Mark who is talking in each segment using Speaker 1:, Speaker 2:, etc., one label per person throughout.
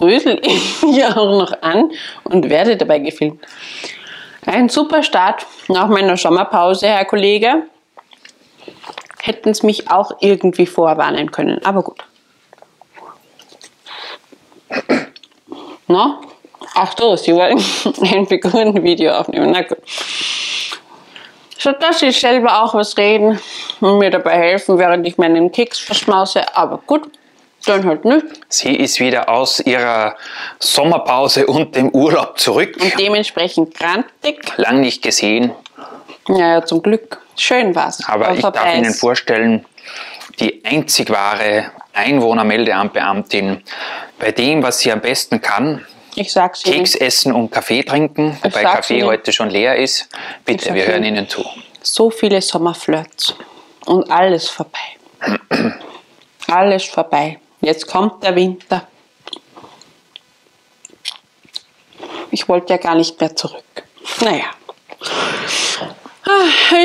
Speaker 1: grüßel ich mich auch noch an und werde dabei gefilmt. Ein super Start nach meiner Sommerpause, Herr Kollege. Hätten Sie mich auch irgendwie vorwarnen können, aber gut. Na? Ach so, Sie wollen ein Figurenvideo aufnehmen, na gut. Statt dass Sie selber auch was reden und mir dabei helfen, während ich meinen Keks verschmause, aber gut. Dann halt nicht.
Speaker 2: Sie ist wieder aus ihrer Sommerpause und dem Urlaub zurück.
Speaker 1: Und dementsprechend grantig.
Speaker 2: Lang nicht gesehen.
Speaker 1: Ja, zum Glück. Schön war's.
Speaker 2: Aber ich darf Ihnen vorstellen, die einzig wahre Einwohnermeldeamtbeamtin, bei dem, was sie am besten kann,
Speaker 1: ich sag's Ihnen.
Speaker 2: Keks essen und Kaffee trinken, wobei Kaffee heute schon leer ist. Bitte, wir hören Ihnen zu.
Speaker 1: So viele Sommerflirts und alles vorbei. Alles vorbei. Jetzt kommt der Winter. Ich wollte ja gar nicht mehr zurück. Naja.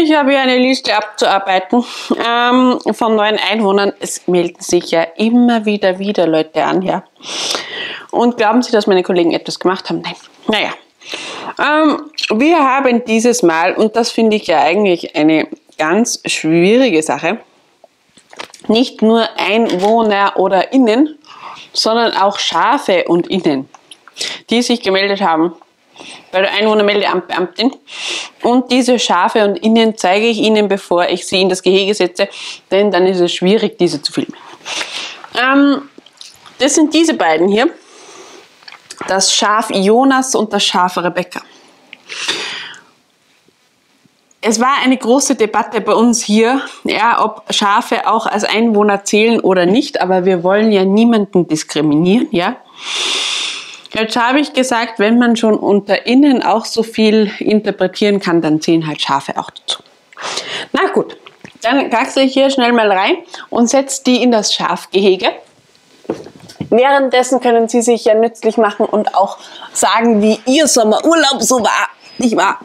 Speaker 1: Ich habe hier eine Liste abzuarbeiten von neuen Einwohnern. Es melden sich ja immer wieder Leute an. Ja. Und glauben Sie, dass meine Kollegen etwas gemacht haben? Nein. Naja. Wir haben dieses Mal, und das finde ich ja eigentlich eine ganz schwierige Sache, nicht nur Einwohner oder Innen, sondern auch Schafe und Innen, die sich gemeldet haben bei der Einwohnermeldeamtbeamtin. Und diese Schafe und Innen zeige ich Ihnen, bevor ich sie in das Gehege setze, denn dann ist es schwierig, diese zu filmen. Das sind diese beiden hier, das Schaf Jonas und das Schaf Rebecca. Es war eine große Debatte bei uns hier, ja, ob Schafe auch als Einwohner zählen oder nicht, aber wir wollen ja niemanden diskriminieren, ja. Jetzt habe ich gesagt, wenn man schon unter Innen auch so viel interpretieren kann, dann zählen halt Schafe auch dazu. Na gut, dann kraxel ich hier schnell mal rein und setze die in das Schafgehege. Währenddessen können Sie sich ja nützlich machen und auch sagen, wie Ihr Sommerurlaub so war. Nicht wahr?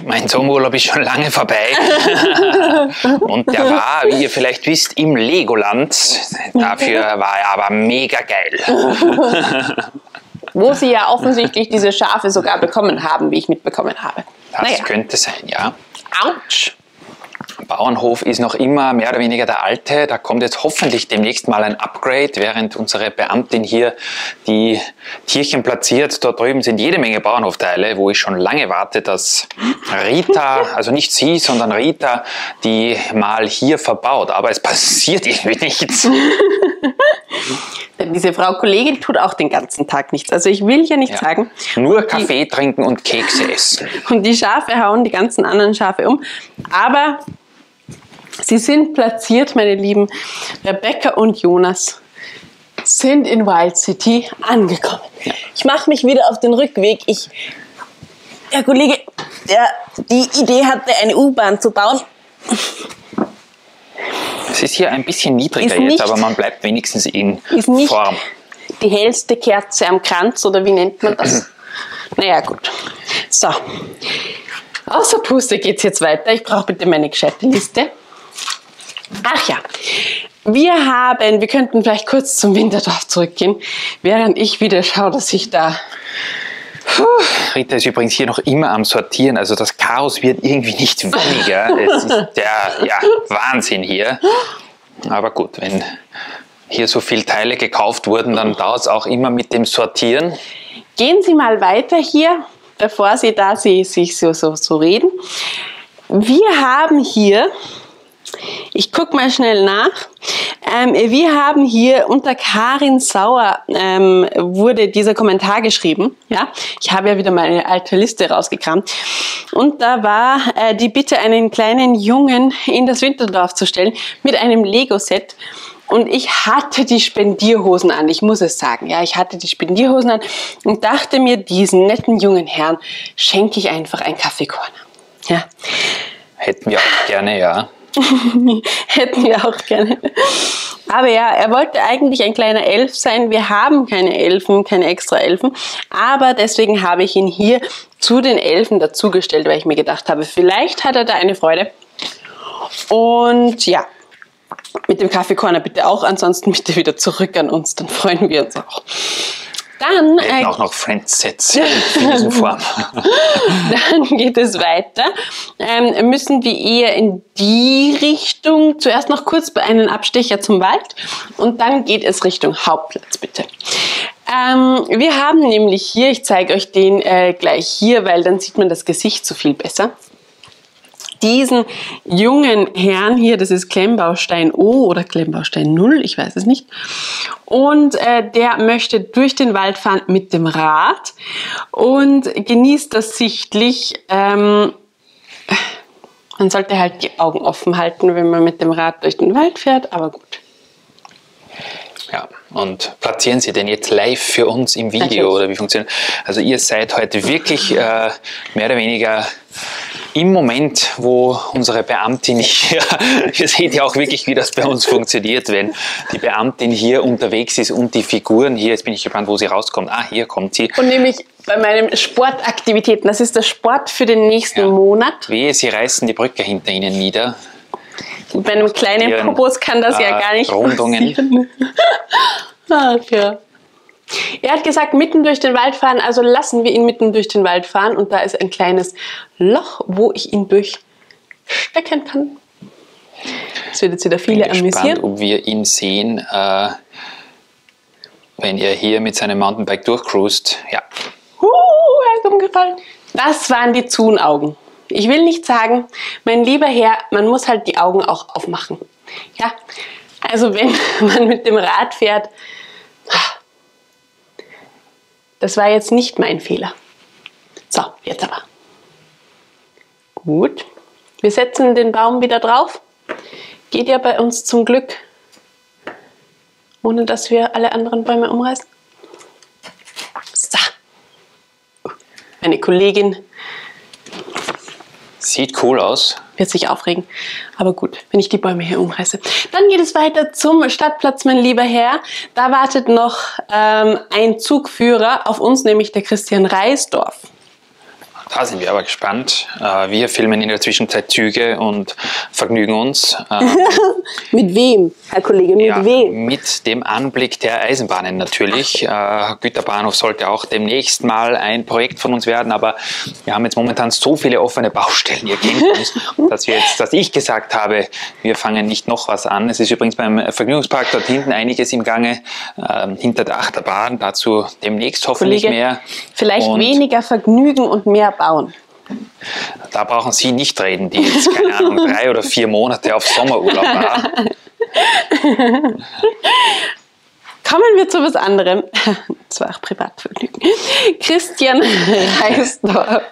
Speaker 2: Mein Sommerurlaub ist schon lange vorbei und der war, wie ihr vielleicht wisst, im Legoland. Dafür war er aber mega geil.
Speaker 1: Wo Sie ja offensichtlich diese Schafe sogar bekommen haben, wie ich mitbekommen habe.
Speaker 2: Das könnte sein, ja.
Speaker 1: Autsch!
Speaker 2: Bauernhof ist noch immer mehr oder weniger der alte. Da kommt jetzt hoffentlich demnächst mal ein Upgrade, während unsere Beamtin hier die Tierchen platziert. Dort drüben sind jede Menge Bauernhofteile, wo ich schon lange warte, dass Rita, also nicht sie, sondern Rita, die mal hier verbaut. Aber es passiert irgendwie nichts.
Speaker 1: Diese Frau Kollegin tut auch den ganzen Tag nichts. Also ich will ja nicht sagen.
Speaker 2: Nur Kaffee trinken und Kekse essen.
Speaker 1: Und die Schafe hauen die ganzen anderen Schafe um. Aber sie sind platziert, meine Lieben. Rebecca und Jonas sind in Wild City angekommen. Ja. Ich mache mich wieder auf den Rückweg. Der Kollege, der die Idee hatte, eine U-Bahn zu bauen.
Speaker 2: Es ist hier ein bisschen niedriger jetzt, aber man bleibt wenigstens in Form.
Speaker 1: Die hellste Kerze am Kranz, oder wie nennt man das? Naja, gut. So. Außer Puste geht es jetzt weiter. Ich brauche bitte meine gescheite Liste. Ach ja. Wir könnten vielleicht kurz zum Winterdorf zurückgehen, während ich wieder schaue, dass ich da...
Speaker 2: Rita ist übrigens hier noch immer am Sortieren, also das Chaos wird irgendwie nicht weniger. Es ist der Wahnsinn hier. Aber gut, wenn hier so viele Teile gekauft wurden, dann dauert es auch immer mit dem Sortieren.
Speaker 1: Gehen Sie mal weiter hier, bevor Sie da sich so reden. Wir haben hier, ich gucke mal schnell nach, wir haben hier unter Karin Sauer wurde dieser Kommentar geschrieben. Ja? Ich habe ja wieder mal eine alte Liste rausgekramt. Und da war die Bitte, einen kleinen Jungen in das Winterdorf zu stellen mit einem Lego-Set. Und ich hatte die Spendierhosen an, ich muss es sagen. Ja, ich hatte die Spendierhosen an und dachte mir, diesen netten jungen Herrn schenke ich einfach ein Kaffeekorn. Ja.
Speaker 2: Hätten wir auch gerne, ja.
Speaker 1: Hätten wir auch gerne. Aber ja, er wollte eigentlich ein kleiner Elf sein. Wir haben keine Elfen, keine extra Elfen. Aber deswegen habe ich ihn hier zu den Elfen dazugestellt, weil ich mir gedacht habe, vielleicht hat er da eine Freude. Und ja, Mit dem Kaffeekorner bitte auch, ansonsten bitte wieder zurück an uns, dann freuen wir uns auch. Dann
Speaker 2: auch noch Friends-Sets in dieser Form.
Speaker 1: Dann geht es weiter. Müssen wir eher in die Richtung, zuerst noch kurz bei einem Abstecher zum Wald und dann geht es Richtung Hauptplatz, bitte. Wir haben nämlich hier, ich zeige euch den gleich hier, weil dann sieht man das Gesicht so viel besser. Diesen jungen Herrn hier, das ist Klemmbaustein O oder Klemmbaustein 0, ich weiß es nicht. Und der möchte durch den Wald fahren mit dem Rad und genießt das sichtlich. Man sollte halt die Augen offen halten, wenn man mit dem Rad durch den Wald fährt, aber gut.
Speaker 2: Ja, und platzieren Sie den jetzt live für uns im Video oder wie funktioniert? Also ihr seid heute wirklich mehr oder weniger im Moment, wo unsere Beamtin hier, ihr seht ja auch wirklich, wie das bei uns funktioniert, wenn die Beamtin hier unterwegs ist und die Figuren hier, jetzt bin ich gespannt, wo sie rauskommt. Ah, hier kommt sie.
Speaker 1: Und nämlich bei meinen Sportaktivitäten, das ist der Sport für den nächsten Monat.
Speaker 2: Wehe, sie reißen die Brücke hinter Ihnen nieder.
Speaker 1: Bei einem kleinen Popos kann das ja gar nicht
Speaker 2: Rundungen.
Speaker 1: Ach, ja. Er hat gesagt, mitten durch den Wald fahren, also lassen wir ihn mitten durch den Wald fahren und da ist ein kleines Loch, wo ich ihn durchstecken kann. Das wird jetzt wieder viele amüsieren. Ich bin gespannt,
Speaker 2: ob wir ihn sehen, wenn er hier mit seinem Mountainbike durchcruist. Ja.
Speaker 1: Er ist umgefallen. Das waren die Zun-Augen. Ich will nicht sagen, mein lieber Herr, man muss halt die Augen auch aufmachen. Ja, also wenn man mit dem Rad fährt, das war jetzt nicht mein Fehler. So, jetzt aber. Gut. Wir setzen den Baum wieder drauf. Geht ja bei uns zum Glück, ohne dass wir alle anderen Bäume umreißen. So. Meine Kollegin
Speaker 2: sieht cool aus.
Speaker 1: Wird sich aufregen. Aber gut, wenn ich die Bäume hier umreiße. Dann geht es weiter zum Stadtplatz, mein lieber Herr. Da wartet noch ein Zugführer auf uns, nämlich der Christian Reisdorf.
Speaker 2: Da sind wir aber gespannt. Wir filmen in der Zwischenzeit Züge und vergnügen uns.
Speaker 1: Mit wem, Herr Kollege, mit wem?
Speaker 2: Mit dem Anblick der Eisenbahnen natürlich. Güterbahnhof sollte auch demnächst mal ein Projekt von uns werden, aber wir haben jetzt momentan so viele offene Baustellen, ihr kennt uns, dass ich gesagt habe, wir fangen nicht noch was an. Es ist übrigens beim Vergnügungspark dort hinten einiges im Gange, hinter der Achterbahn, dazu demnächst hoffentlich
Speaker 1: Kollege,
Speaker 2: mehr.
Speaker 1: Vielleicht weniger Vergnügen und mehr bauen.
Speaker 2: Da brauchen Sie nicht reden, die jetzt, keine Ahnung, 3 oder 4 Monate auf Sommerurlaub war.
Speaker 1: Kommen wir zu was anderem. Das war auch Privatvergnügen. Christian Reisdorf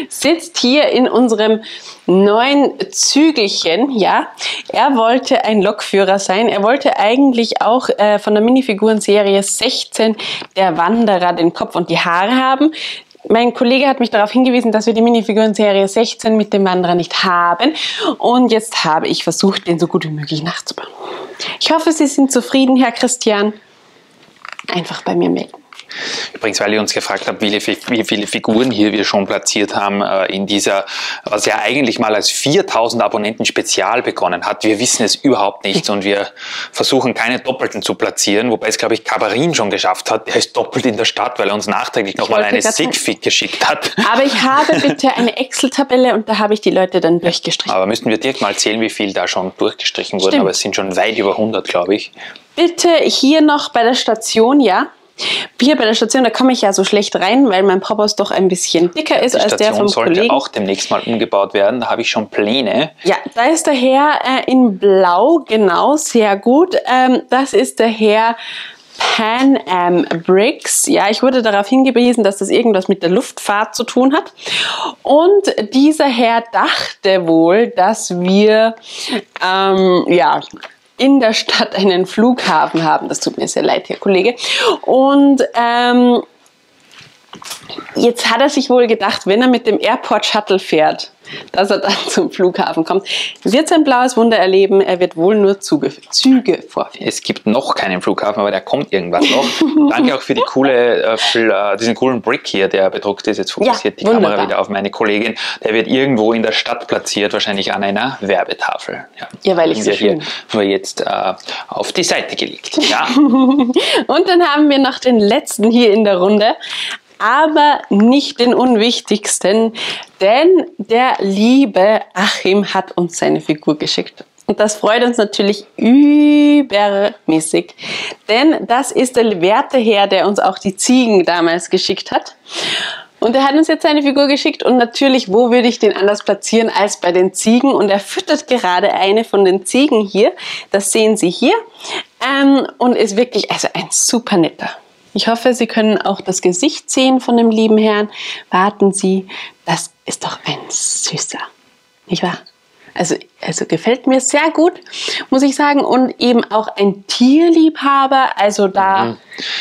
Speaker 1: sitzt hier in unserem neuen Zügelchen. Ja, er wollte ein Lokführer sein. Er wollte eigentlich auch von der Minifiguren-Serie 16 der Wanderer den Kopf und die Haare haben. Mein Kollege hat mich darauf hingewiesen, dass wir die Minifiguren-Serie 16 mit dem Wanderer nicht haben. Und jetzt habe ich versucht, den so gut wie möglich nachzubauen. Ich hoffe, Sie sind zufrieden, Herr Christian. Einfach bei mir melden.
Speaker 2: Übrigens, weil ihr uns gefragt habt, wie viele Figuren hier wir schon platziert haben in dieser, was ja eigentlich mal als 4000 Abonnenten Spezial begonnen hat. Wir wissen es überhaupt nicht und wir versuchen keine Doppelten zu platzieren, wobei es, glaube ich, Kabarin schon geschafft hat. Der ist doppelt in der Stadt, weil er uns nachträglich nochmal eine Sigfic geschickt hat.
Speaker 1: Aber ich habe bitte eine Excel-Tabelle und da habe ich die Leute dann durchgestrichen.
Speaker 2: Aber müssten wir direkt mal zählen, wie viel da schon durchgestrichen wurden. Aber es sind schon weit über 100, glaube ich.
Speaker 1: Bitte hier noch bei der Station, ja. Hier bei der Station, da komme ich ja so schlecht rein, weil mein Popos doch ein bisschen dicker ist als der vom Kollegen. Die
Speaker 2: Station sollte auch demnächst mal umgebaut werden, da habe ich schon Pläne.
Speaker 1: Ja, da ist der Herr in Blau, genau, sehr gut. Das ist der Herr Pan Am Bricks. Ja, ich wurde darauf hingewiesen, dass das irgendwas mit der Luftfahrt zu tun hat. Und dieser Herr dachte wohl, dass wir, in der Stadt einen Flughafen haben. Das tut mir sehr leid, Herr Kollege. Und Jetzt hat er sich wohl gedacht, wenn er mit dem Airport Shuttle fährt, dass er dann zum Flughafen kommt, wird sein blaues Wunder erleben. Er wird wohl nur Züge vorfahren.
Speaker 2: Es gibt noch keinen Flughafen, aber der kommt irgendwann noch. Danke auch für die diesen coolen Brick hier, der bedruckt ist. Jetzt fokussiert die Kamera wieder auf meine Kollegin. Der wird irgendwo in der Stadt platziert, wahrscheinlich an einer Werbetafel.
Speaker 1: Ja, weil ich so schön.
Speaker 2: Hier jetzt auf die Seite gelegt. Ja.
Speaker 1: Und dann haben wir noch den letzten hier in der Runde. Aber nicht den unwichtigsten, denn der liebe Achim hat uns seine Figur geschickt. Und das freut uns natürlich übermäßig, denn das ist der werte Herr, der uns auch die Ziegen damals geschickt hat. Und er hat uns jetzt seine Figur geschickt und natürlich, wo würde ich den anders platzieren als bei den Ziegen? Und er füttert gerade eine von den Ziegen hier, das sehen Sie hier, und ist wirklich also ein super netter. Ich hoffe, Sie können auch das Gesicht sehen von dem lieben Herrn. Warten Sie, das ist doch ein Süßer, nicht wahr? Also gefällt mir sehr gut, muss ich sagen. Und eben auch ein Tierliebhaber. Also da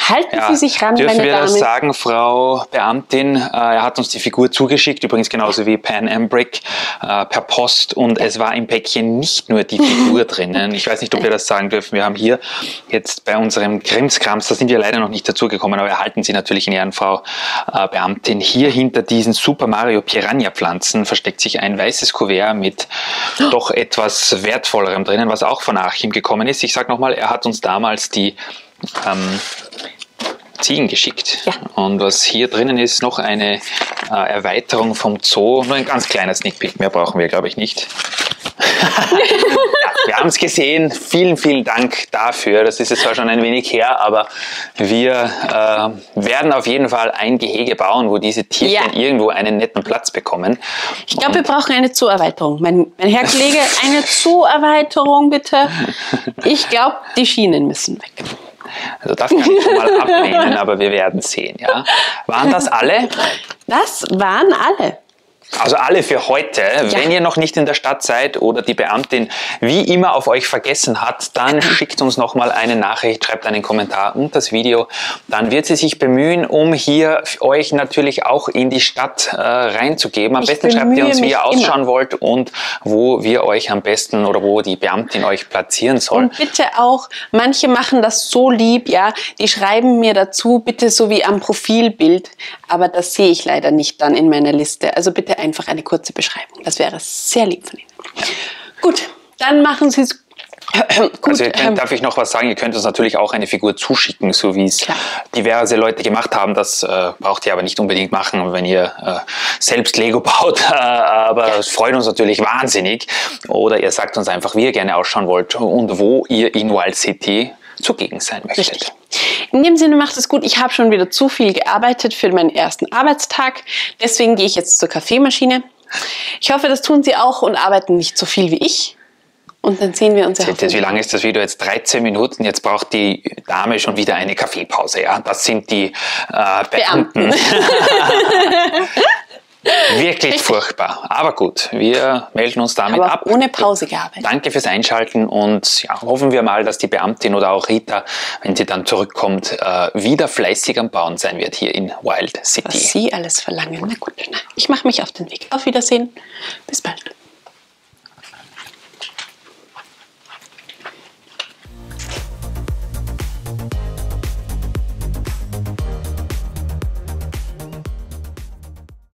Speaker 1: halten Sie sich ran, meine Damen.
Speaker 2: Dürfen wir das sagen, Frau Beamtin? Er hat uns die Figur zugeschickt, übrigens genauso wie Pan Am Brick per Post. Und es war im Päckchen nicht nur die Figur drinnen. Ich weiß nicht, ob wir das sagen dürfen. Wir haben hier jetzt bei unserem Krimskrams, da sind wir leider noch nicht dazugekommen, aber erhalten Sie natürlich in Ehren, Frau Beamtin. Hier hinter diesen Super Mario Piranha Pflanzen versteckt sich ein weißes Kuvert mit doch etwas Wertvollerem drinnen, was auch von Achim gekommen ist. Ich sage nochmal, er hat uns damals die Ziegen geschickt. Ja. Und was hier drinnen ist, noch eine Erweiterung vom Zoo. Nur ein ganz kleiner Sneak Peek, mehr brauchen wir, glaube ich, nicht. Ja, wir haben es gesehen. Vielen, vielen Dank dafür. Das ist jetzt zwar schon ein wenig her, aber wir werden auf jeden Fall ein Gehege bauen, wo diese Tierchen irgendwo einen netten Platz bekommen.
Speaker 1: Ich glaube, wir brauchen eine Zoo-Erweiterung. Mein Herr Kollege, eine Zoo-Erweiterung bitte. Ich glaube, die Schienen müssen weg.
Speaker 2: Also das kann ich schon mal ablehnen, aber wir werden sehen. Ja. Waren das alle?
Speaker 1: Das waren alle.
Speaker 2: Also alle für heute. Ja. Wenn ihr noch nicht in der Stadt seid oder die Beamtin wie immer auf euch vergessen hat, dann schickt uns nochmal eine Nachricht, schreibt einen Kommentar unter das Video. Dann wird sie sich bemühen, um hier euch natürlich auch in die Stadt reinzugeben. Am besten schreibt ihr uns, wie ihr ausschauen wollt und wo wir euch am besten oder wo die Beamtin euch platzieren soll.
Speaker 1: Und bitte auch, manche machen das so lieb, ja, die schreiben mir dazu, bitte so wie am Profilbild, aber das sehe ich leider nicht dann in meiner Liste. Also bitte einfach eine kurze Beschreibung. Das wäre sehr lieb von Ihnen. Gut, dann machen Sie es gut.
Speaker 2: Also darf ich noch was sagen? Ihr könnt uns natürlich auch eine Figur zuschicken, so wie es diverse Leute gemacht haben. Das braucht ihr aber nicht unbedingt machen, wenn ihr selbst Lego baut. Aber es freut uns natürlich wahnsinnig. Oder ihr sagt uns einfach, wie ihr gerne ausschauen wollt und wo ihr in Wild City zugegen sein möchtet.
Speaker 1: Richtig. In dem Sinne, macht es gut. Ich habe schon wieder zu viel gearbeitet für meinen ersten Arbeitstag. Deswegen gehe ich jetzt zur Kaffeemaschine. Ich hoffe, das tun Sie auch und arbeiten nicht so viel wie ich. Und dann sehen wir uns ja.
Speaker 2: Wie lange ist das Video? Jetzt 13 Minuten. Jetzt braucht die Dame schon wieder eine Kaffeepause. Ja, das sind die Beamten. Wirklich richtig furchtbar. Aber gut, wir melden uns damit ab.
Speaker 1: Ohne Pause gearbeitet.
Speaker 2: Danke fürs Einschalten und ja, hoffen wir mal, dass die Beamtin oder auch Rita, wenn sie dann zurückkommt, wieder fleißig am Bauen sein wird hier in Wild City.
Speaker 1: Was Sie alles verlangen. Na gut, ich mache mich auf den Weg. Auf Wiedersehen. Bis bald.